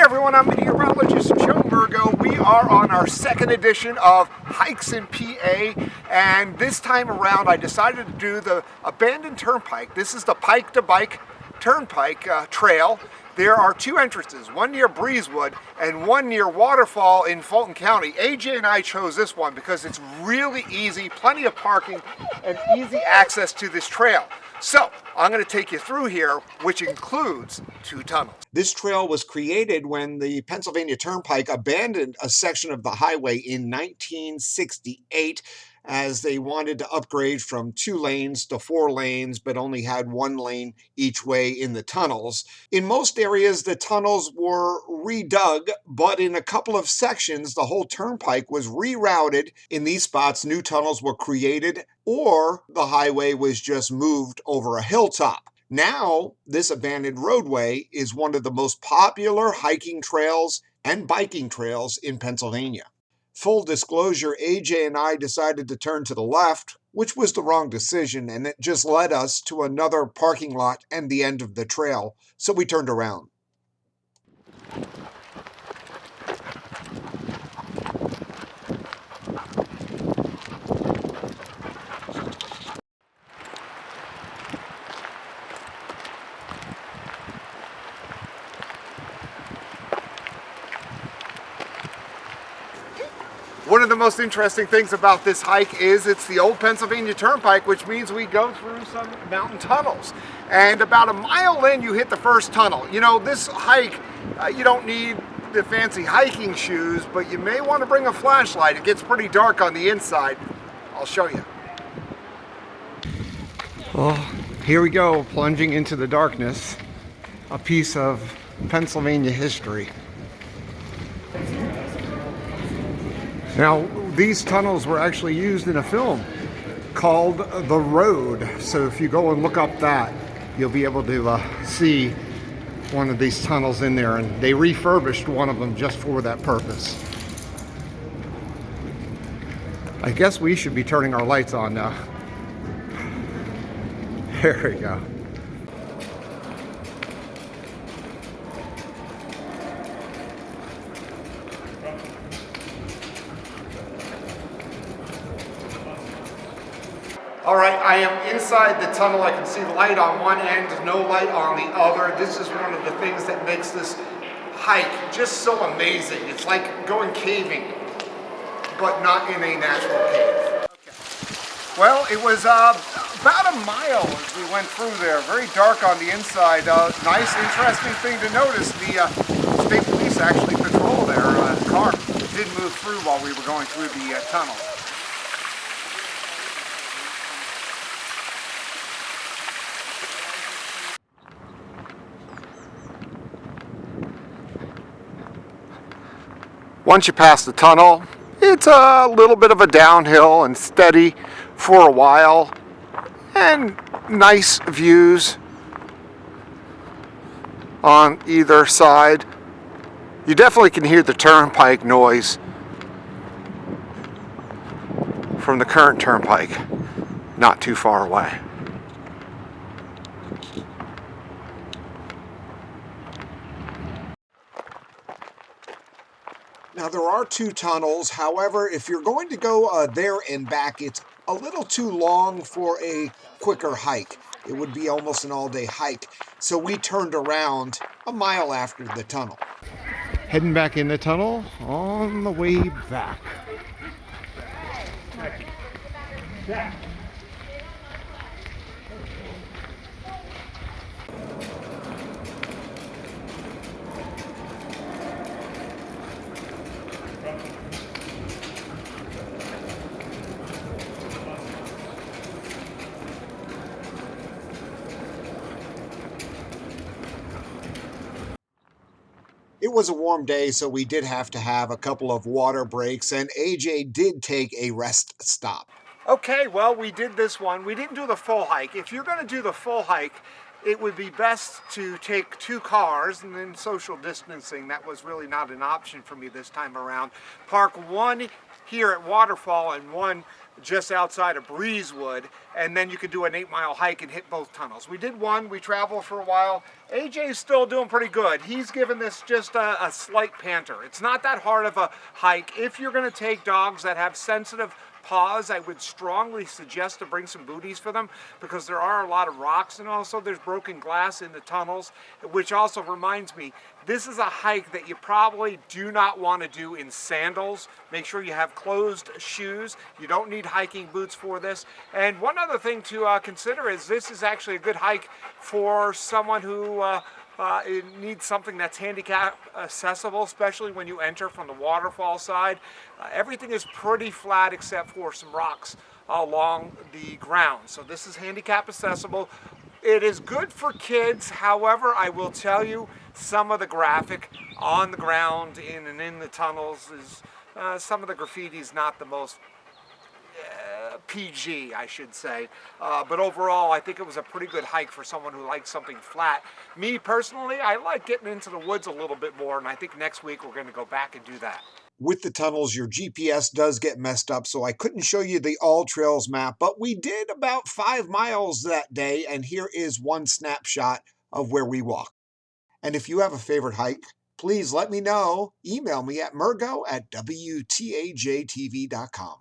everyone, I'm meteorologist Joe Virgo. We are on our second edition of Hikes in PA, and this time around I decided to do the abandoned turnpike. This is the Pike to Bike Turnpike trail. There are two entrances, one near Breezewood and one near Waterfall in Fulton County. AJ and I chose this one because it's really easy, plenty of parking, and easy access to this trail. So I'm going to take you through here, which includes two tunnels. This trail was created when the Pennsylvania Turnpike abandoned a section of the highway in 1968 as they wanted to upgrade from 2 lanes to 4 lanes, but only had 1 lane each way in the tunnels. In most areas, the tunnels were redug, but in a couple of sections, the whole turnpike was rerouted. In these spots, new tunnels were created, or the highway was just moved over a hilltop. Now, this abandoned roadway is one of the most popular hiking trails and biking trails in Pennsylvania. Full disclosure, AJ and I decided to turn to the left, which was the wrong decision, and it just led us to another parking lot and the end of the trail, so we turned around. One of the most interesting things about this hike is it's the old Pennsylvania Turnpike, which means we go through some mountain tunnels. And about a mile in, you hit the first tunnel. You know, this hike, you don't need the fancy hiking shoes, but you may want to bring a flashlight. It gets pretty dark on the inside. I'll show you. Well, here we go, plunging into the darkness, a piece of Pennsylvania history. Now, these tunnels were actually used in a film called The Road. So if you go and look up that, you'll be able to see one of these tunnels in there. And they refurbished one of them just for that purpose. I guess we should be turning our lights on now. There we go. All right, I am inside the tunnel. I can see light on one end, no light on the other. This is one of the things that makes this hike just so amazing. It's like going caving, but not in a natural cave. Okay. Well, it was about a mile as we went through there. Very dark on the inside. Nice, interesting thing to notice. The state police actually patrol there. The car did move through while we were going through the tunnel. Once you pass the tunnel, it's a little bit of a downhill and steady for a while, and nice views on either side. You definitely can hear the turnpike noise from the current turnpike, not too far away. Now, there are 2 tunnels. However, if you're going to go there and back, it's a little too long for a quicker hike. It would be almost an all-day hike. So we turned around a mile after the tunnel. Heading back in the tunnel on the way back. It was a warm day, so we did have to have a couple of water breaks, and AJ did take a rest stop. Okay, well, we did this one. We didn't do the full hike. If you're going to do the full hike, it would be best to take 2 cars, and then social distancing, that was really not an option for me this time around. Park one here at Waterfall and one just outside of Breezewood, and then you could do an 8-mile hike and hit both tunnels. We did one, we traveled for a while. AJ's still doing pretty good. He's given this just a slight panter. It's not that hard of a hike. If you're gonna take dogs that have sensitive paws, I would strongly suggest to bring some booties for them, because there are a lot of rocks, and also there's broken glass in the tunnels, which also reminds me, this is a hike that you probably do not want to do in sandals. Make sure you have closed shoes. You don't need hiking boots for this. And one other thing to consider is this is actually a good hike for someone who it needs something that's handicap accessible, especially when you enter from the waterfall side. Everything is pretty flat except for some rocks along the ground. So this is handicap accessible. It is good for kids. However, I will tell you, some of the graphic on the ground and in the tunnels is some of the graffiti is not the most PG, I should say. But overall, I think it was a pretty good hike for someone who likes something flat. Me personally, I like getting into the woods a little bit more, and I think next week we're going to go back and do that. With the tunnels, your GPS does get messed up, so I couldn't show you the all trails map, but we did about 5 miles that day, and here is one snapshot of where we walked. And if you have a favorite hike, please let me know. Email me at murgo@wtajtv.com.